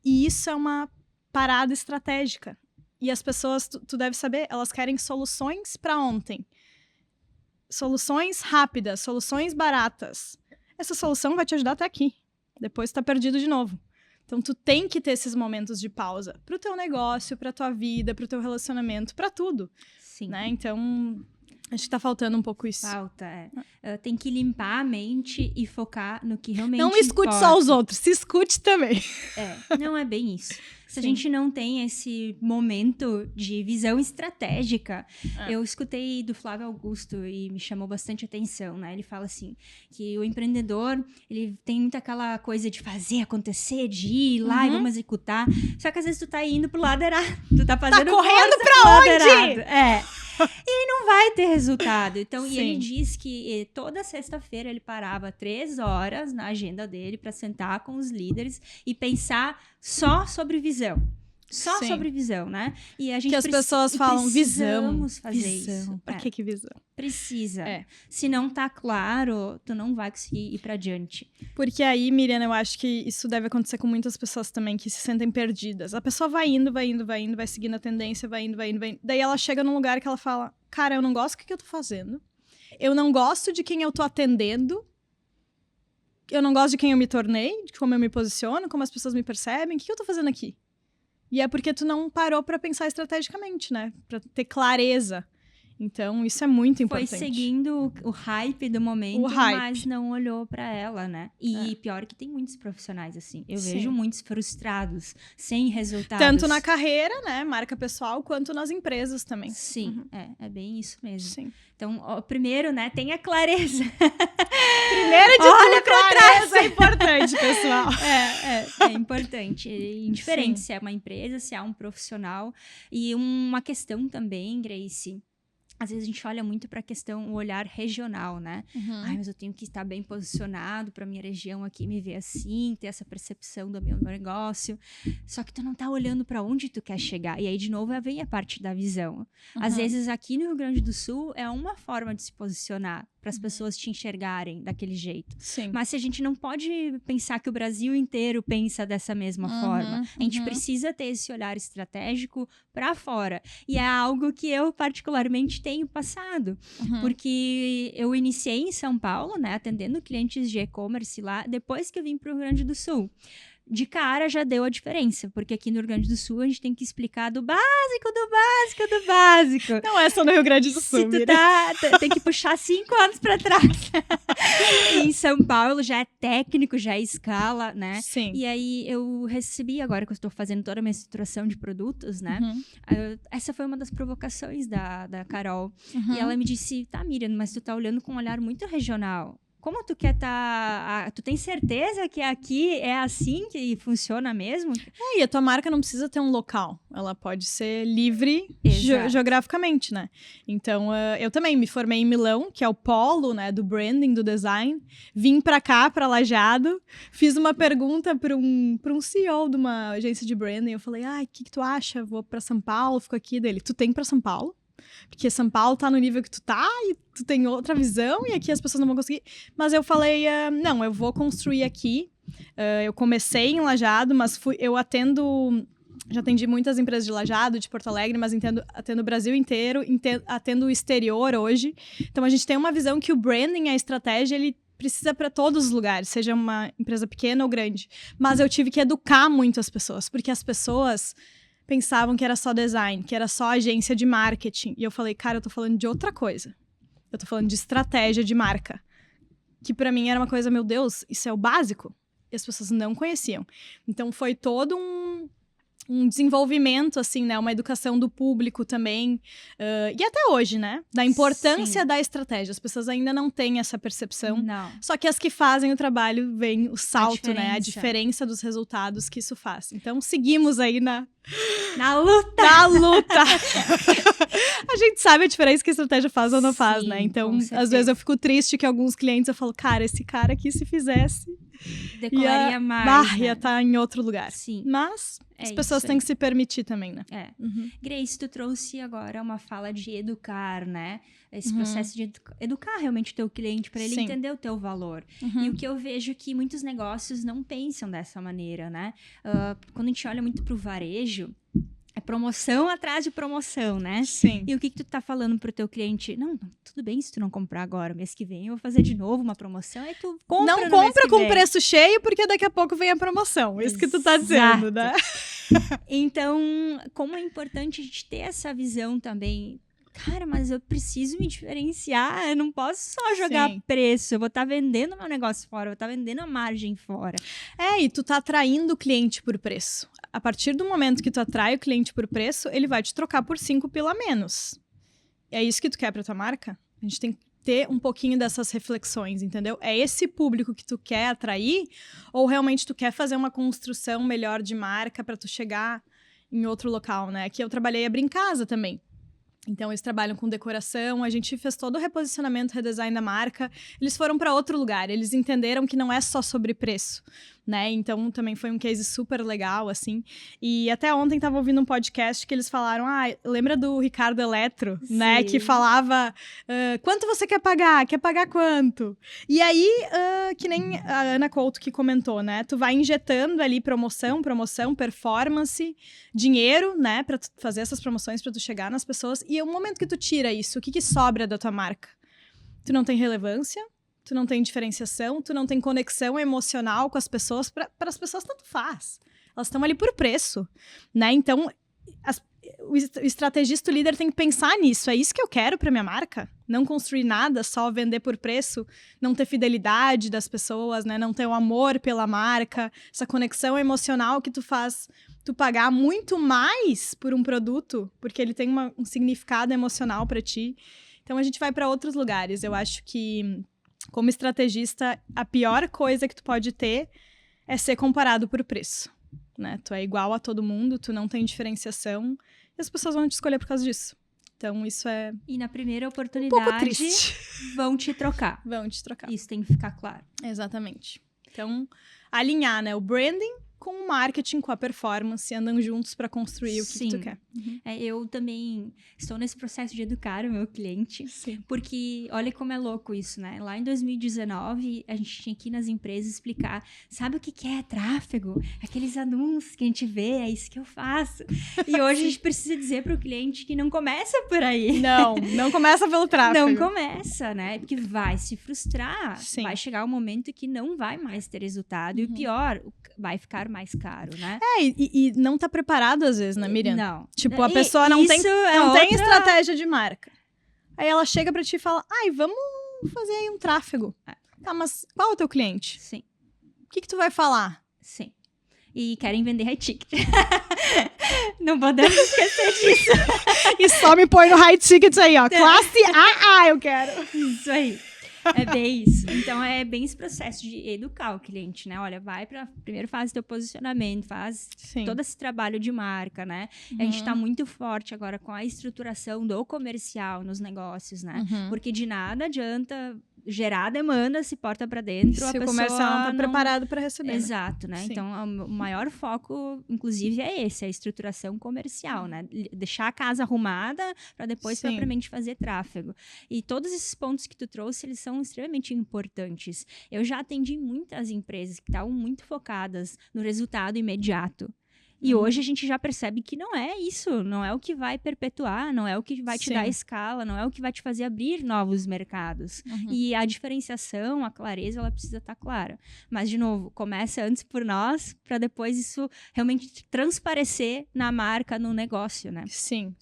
E isso é uma parada estratégica. E as pessoas, tu deve saber, elas querem soluções pra ontem. Soluções rápidas, soluções baratas. Essa solução vai te ajudar até aqui. Depois tu tá perdido de novo. Então, tu tem que ter esses momentos de pausa pro teu negócio, pra tua vida, pro teu relacionamento, pra tudo. Sim. Né? Então, acho que tá faltando um pouco isso. Falta, tem que limpar a mente e focar no que realmente Não escute importa. só os outros, se escute também. Não é bem isso. Se a Sim. gente não tem esse momento de visão estratégica, eu escutei do Flávio Augusto e me chamou bastante atenção, né? Ele fala assim, que o empreendedor, ele tem muito aquela coisa de fazer acontecer, de ir lá e vamos executar. Só que às vezes tu tá indo pro lado errado. Tu tá fazendo correndo força pra pro lado onde? errado. E não vai ter resultado. Então, e Sim. ele diz que toda sexta-feira ele parava 3 horas na agenda dele para sentar com os líderes e pensar só sobre visão. Só Sim. sobre visão, né? E a gente Que as pessoas falam visão. Precisamos fazer Visão. isso. Pra que visão? Precisa. É. Se não tá claro, tu não vai conseguir ir pra adiante. Porque aí, Miriam, eu acho que isso deve acontecer com muitas pessoas também que se sentem perdidas. A pessoa vai indo, vai seguindo a tendência, vai indo. Daí ela chega num lugar que ela fala, cara, eu não gosto do que eu tô fazendo. Eu não gosto de quem eu tô atendendo. Eu não gosto de quem eu me tornei, de como eu me posiciono, como as pessoas me percebem. O que eu tô fazendo aqui? E é porque tu não parou pra pensar estrategicamente, né? Pra ter clareza. Então, isso é muito importante. Foi seguindo o hype do momento, mas não olhou pra ela, né? E pior que tem muitos profissionais assim. Eu vejo muitos frustrados, sem resultados. Tanto na carreira, né? Marca pessoal, quanto nas empresas também. Sim, é bem isso mesmo. Sim. Então, primeiro, né, tenha clareza. Primeiro de Olha tudo, pra clareza trás. é importante, pessoal. É importante. Indiferente se é uma empresa, se é um profissional. E uma questão também, Grace... Às vezes a gente olha muito para a questão, o olhar regional, né? Ai, mas eu tenho que estar bem posicionado para minha região aqui me ver assim, ter essa percepção do meu negócio. Só que tu não tá olhando para onde tu quer chegar. E aí, de novo, vem a parte da visão. Às vezes, aqui no Rio Grande do Sul, é uma forma de se posicionar para as pessoas te enxergarem daquele jeito. Sim. Mas se a gente não pode pensar que o Brasil inteiro pensa dessa mesma forma, a gente precisa ter esse olhar estratégico para fora. E é algo que eu particularmente tenho passado, porque eu iniciei em São Paulo, né, atendendo clientes de e-commerce lá, depois que eu vim para o Rio Grande do Sul. De cara já deu a diferença, porque aqui no Rio Grande do Sul a gente tem que explicar do básico do básico do básico. Não é só no Rio Grande do Sul, Se tu tem que puxar 5 anos pra trás. E em São Paulo já é técnico, já é escala, né? Sim. E aí eu recebi, agora que eu estou fazendo toda a minha estruturação de produtos, né? Essa foi uma das provocações da Carol. E ela me disse, tá, Miriam, mas tu tá olhando com um olhar muito regional. Como tu quer tu tem certeza que aqui é assim que funciona mesmo? E a tua marca não precisa ter um local. Ela pode ser livre geograficamente, né? Então, eu também me formei em Milão, que é o polo, né, do branding, do design. Vim pra cá, pra Lajeado. Fiz uma pergunta pra um CEO de uma agência de branding. Eu falei, o que tu acha? Vou pra São Paulo, fico aqui. Dele, tu tem pra São Paulo? Porque São Paulo tá no nível que tu tá e tu tem outra visão e aqui as pessoas não vão conseguir. Mas eu falei, não, eu vou construir aqui. Eu comecei em Lajeado, mas eu atendo... Já atendi muitas empresas de Lajeado, de Porto Alegre, mas atendo o Brasil inteiro, atendo o exterior hoje. Então, a gente tem uma visão que o branding, a estratégia, ele precisa para todos os lugares, seja uma empresa pequena ou grande. Mas eu tive que educar muito as pessoas, porque as pessoas... pensavam que era só design, que era só agência de marketing. E eu falei, cara, eu tô falando de outra coisa. Eu tô falando de estratégia de marca. Que pra mim era uma coisa, meu Deus, isso é o básico. e as pessoas não conheciam. Então, foi todo um desenvolvimento, assim, né? Uma educação do público também. E até hoje, né? Da importância da estratégia. As pessoas ainda não têm essa percepção. Não. Só que as que fazem o trabalho, veem o salto, né? A diferença dos resultados que isso faz. Então, seguimos aí na luta! Na luta! A gente sabe a diferença que a estratégia faz ou não faz, né? Então, às vezes eu fico triste que alguns clientes eu falo, cara, esse cara aqui, se fizesse... Decolaria mais, ia estar em outro lugar. Sim. Mas as pessoas têm que se permitir também, né? Grace, tu trouxe agora uma fala de educar, né? Esse processo de educar realmente o teu cliente para ele entender o teu valor. E o que eu vejo é que muitos negócios não pensam dessa maneira, né? Quando a gente olha muito pro varejo, é promoção atrás de promoção, né? Sim. E o que tu tá falando pro teu cliente? Não, tudo bem se tu não comprar agora, mês que vem eu vou fazer de novo uma promoção, aí tu compra não compra com preço cheio, porque daqui a pouco vem a promoção. Isso que tu tá dizendo, né? Então, como é importante a gente ter essa visão também. Cara, mas eu preciso me diferenciar, eu não posso só jogar preço, eu vou estar vendendo meu negócio fora, eu vou estar vendendo a margem fora. E tu tá atraindo o cliente por preço. A partir do momento que tu atrai o cliente por preço, ele vai te trocar por 5 pila a menos. É isso que tu quer pra tua marca? A gente tem que ter um pouquinho dessas reflexões, entendeu? É esse público que tu quer atrair ou realmente tu quer fazer uma construção melhor de marca pra tu chegar em outro local, né? Aqui eu trabalhei abrir em casa também. Então, eles trabalham com decoração, a gente fez todo o reposicionamento, redesign da marca. Eles foram para outro lugar, eles entenderam que não é só sobre preço, né? Então, também foi um case super legal, assim. E até ontem estava ouvindo um podcast que eles falaram, lembra do Ricardo Eletro, né? Que falava, quanto você quer pagar? Quer pagar quanto? E aí, que nem a Ana Couto que comentou, né? Tu vai injetando ali promoção, performance, dinheiro, né? Pra tu fazer essas promoções, pra tu chegar nas pessoas. E o momento que tu tira isso, o que sobra da tua marca? Tu não tem relevância, tu não tem diferenciação, tu não tem conexão emocional com as pessoas. Para as pessoas, tanto faz. Elas estão ali por preço, né? Então, o estrategista, o líder tem que pensar nisso. É isso que eu quero para minha marca? Não construir nada, só vender por preço, não ter fidelidade das pessoas, né? Não ter o amor pela marca, essa conexão emocional que tu faz tu pagar muito mais por um produto, porque ele tem um significado emocional para ti. Então, a gente vai para outros lugares. Eu acho que, como estrategista, a pior coisa que tu pode ter é ser comparado por preço, né? Tu é igual a todo mundo, tu não tem diferenciação, e as pessoas vão te escolher por causa disso. Então, isso é... E na primeira oportunidade, um pouco triste. Vão te trocar. Vão te trocar. Isso tem que ficar claro. Exatamente. Então, alinhar, né? O branding com o marketing, com a performance, andam juntos para construir o que tu quer. Eu também estou nesse processo de educar o meu cliente, porque olha como é louco isso, né? Lá em 2019, a gente tinha que ir nas empresas explicar, sabe o que é tráfego? Aqueles anúncios que a gente vê, é isso que eu faço. E hoje a gente precisa dizer para o cliente que não começa por aí. Não começa pelo tráfego. Não começa, né? Porque vai se frustrar, vai chegar um momento que não vai mais ter resultado, e o pior, vai ficar mais caro, né? E não tá preparado às vezes, né, Miriam? Não. Tipo, a pessoa não tem estratégia de marca. Aí ela chega pra ti e fala, vamos fazer aí um tráfego. Tá, mas qual é o teu cliente? Sim. O que tu vai falar? Sim. E querem vender high ticket. Não podemos esquecer disso. E só me põe no high ticket aí, ó. Classe AA, eu quero. Isso aí. É bem isso. Então, é bem esse processo de educar o cliente, né? Olha, primeiro faz teu posicionamento, faz todo esse trabalho de marca, né? A gente tá muito forte agora com a estruturação do comercial nos negócios, né? Porque de nada adianta gerar demanda, se porta para dentro, se o comercial não tá preparado para receber. Exato, né? Então, o maior foco, inclusive, é esse, a estruturação comercial, né? Deixar a casa arrumada para depois propriamente fazer tráfego. E todos esses pontos que tu trouxe, eles são extremamente importantes. Eu já atendi muitas empresas que estavam muito focadas no resultado imediato. E hoje a gente já percebe que não é isso, não é o que vai perpetuar, não é o que vai te dar escala, não é o que vai te fazer abrir novos mercados. E a diferenciação, a clareza, ela precisa estar clara. Mas, de novo, começa antes por nós, para depois isso realmente transparecer na marca, no negócio, né? Sim.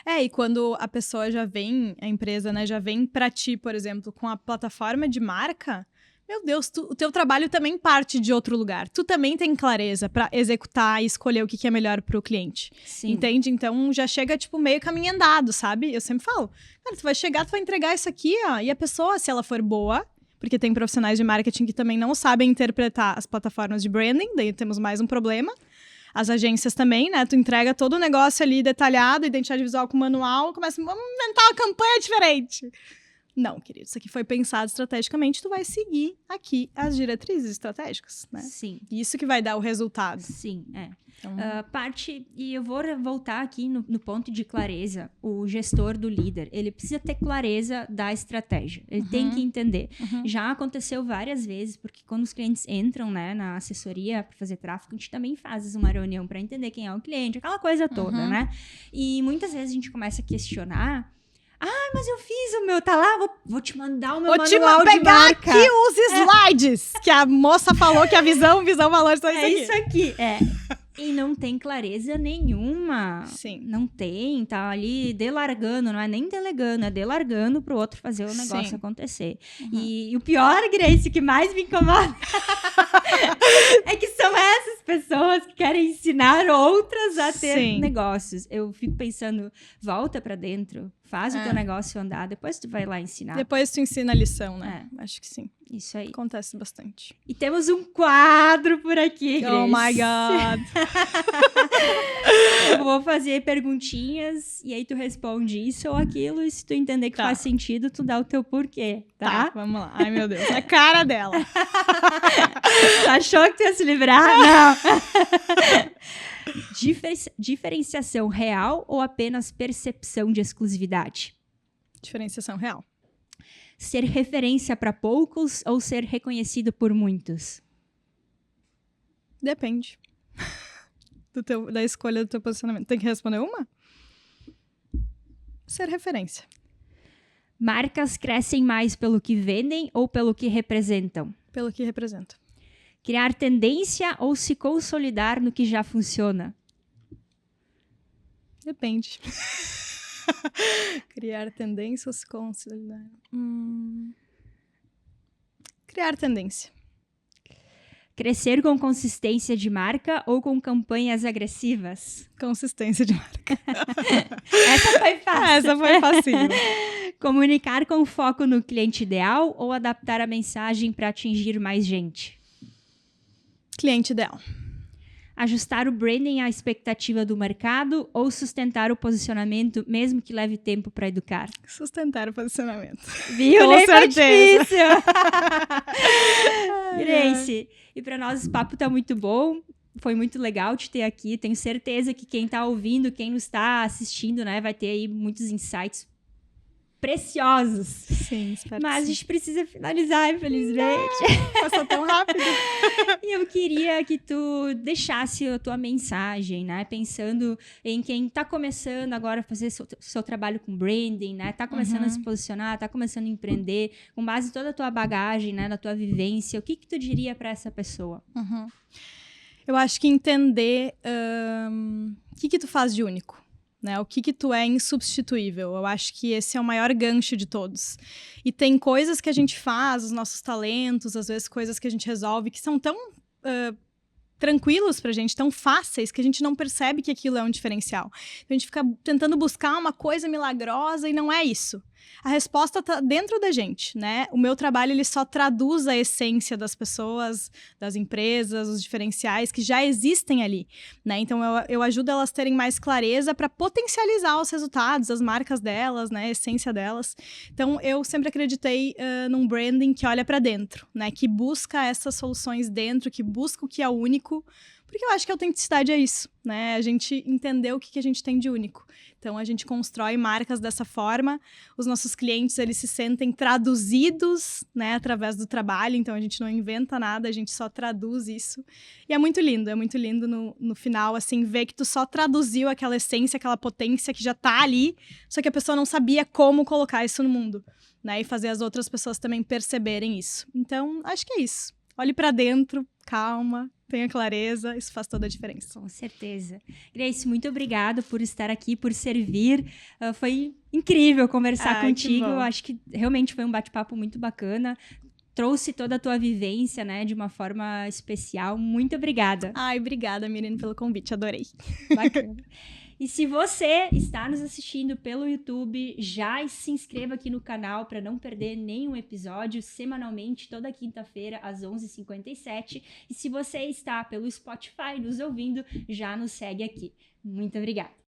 E quando a pessoa já vem, a empresa, né, já vem para ti, por exemplo, com a plataforma de marca, meu Deus, o teu trabalho também parte de outro lugar. Tu também tem clareza para executar e escolher o que é melhor pro cliente. Sim. Entende? Então, já chega, tipo, meio caminho andado, sabe? Eu sempre falo, cara, tu vai chegar, tu vai entregar isso aqui, ó. E a pessoa, se ela for boa, porque tem profissionais de marketing que também não sabem interpretar as plataformas de branding, daí temos mais um problema. As agências também, né? Tu entrega todo o negócio ali detalhado, identidade visual com manual, vamos inventar uma campanha diferente. Não, querido, isso aqui foi pensado estrategicamente, tu vai seguir aqui as diretrizes estratégicas, né? Sim. Isso que vai dar o resultado. Sim, é. Então, E eu vou voltar aqui no ponto de clareza. O gestor do líder, ele precisa ter clareza da estratégia. Ele tem que entender. Já aconteceu várias vezes, porque quando os clientes entram, né, na assessoria para fazer tráfego, a gente também faz uma reunião para entender quem é o cliente, aquela coisa toda, né? E muitas vezes a gente começa a questionar. Ah, mas eu fiz o meu, tá lá, vou te mandar o meu manual de marca. Vou te pegar aqui os slides, que a moça falou que a visão, valor, só isso aqui. E não tem clareza nenhuma. Sim. Não tem, tá ali delargando, não é nem delegando, é delargando pro outro fazer o negócio acontecer. E o pior, Grace, que mais me incomoda é que são essas pessoas que querem ensinar outras a ter negócios. Eu fico pensando, volta pra dentro, faz o teu negócio andar, depois tu vai lá ensinar. Depois tu ensina a lição, né? Acho que sim. Isso aí. Acontece bastante. E temos um quadro por aqui, Grace. Oh my God! Eu vou fazer perguntinhas e aí tu responde isso ou aquilo, e se tu entender que faz sentido, tu dá o teu porquê, tá? Vamos lá. Ai, meu Deus. A cara dela. Tu achou que tu ia se livrar? Não. Diferenciação real ou apenas percepção de exclusividade? Diferenciação real. Ser referência para poucos ou ser reconhecido por muitos? Depende da escolha do teu posicionamento. Tem que responder uma? Ser referência. Marcas crescem mais pelo que vendem ou pelo que representam? Pelo que representa. Criar tendência ou se consolidar no que já funciona? Depende. Criar tendência ou se consolidar? Criar tendência. Crescer com consistência de marca ou com campanhas agressivas? Consistência de marca. Essa foi fácil. Essa foi fácil. Comunicar com foco no cliente ideal ou adaptar a mensagem para atingir mais gente? Cliente ideal. Ajustar o branding à expectativa do mercado ou sustentar o posicionamento, mesmo que leve tempo para educar? Sustentar o posicionamento. Viu? Com Nem foi certeza. difícil. Grace, e para nós esse papo tá muito bom. Foi muito legal te ter aqui. Tenho certeza que quem tá ouvindo, quem nos está assistindo, né, vai ter aí muitos insights preciosos. Sim, espero. Mas a gente precisa finalizar, infelizmente. Passou tão rápido. E eu queria que tu deixasse a tua mensagem, né? Pensando em quem tá começando agora a fazer seu trabalho com branding, né? Tá começando a se posicionar, tá começando a empreender, com base em toda a tua bagagem, né? Da tua vivência. O que tu diria para essa pessoa? Eu acho que entender o que tu faz de único. Né? O que tu é insubstituível. Eu acho que esse é o maior gancho de todos. E tem coisas que a gente faz, os nossos talentos, às vezes coisas que a gente resolve, que são tão tranquilos pra gente, tão fáceis, que a gente não percebe que aquilo é um diferencial. Então, a gente fica tentando buscar uma coisa milagrosa e não é isso. A resposta tá dentro da gente, né? O meu trabalho, ele só traduz a essência das pessoas, das empresas, os diferenciais que já existem ali, né? Então, eu ajudo elas a terem mais clareza para potencializar os resultados, as marcas delas, né? A essência delas. Então, eu sempre acreditei num branding que olha para dentro, né? Que busca essas soluções dentro, que busca o que é único, porque eu acho que a autenticidade é isso, né? A gente entender o que a gente tem de único. Então, a gente constrói marcas dessa forma. Os nossos clientes, eles se sentem traduzidos, né? Através do trabalho. Então, a gente não inventa nada, a gente só traduz isso. E é muito lindo no final, assim, ver que tu só traduziu aquela essência, aquela potência que já tá ali, só que a pessoa não sabia como colocar isso no mundo, né? E fazer as outras pessoas também perceberem isso. Então, acho que é isso. Olhe pra dentro, calma, tenha clareza, isso faz toda a diferença. Com certeza. Grace, muito obrigada por estar aqui, por servir. Foi incrível conversar contigo. Acho que realmente foi um bate-papo muito bacana. trouxe toda a tua vivência, né, de uma forma especial. Muito obrigada. Ai, obrigada, Miriam, pelo convite, adorei. Bacana. E se você está nos assistindo pelo YouTube, já se inscreva aqui no canal para não perder nenhum episódio, semanalmente, toda quinta-feira, às 11h57. E se você está pelo Spotify nos ouvindo, já nos segue aqui. Muito obrigada.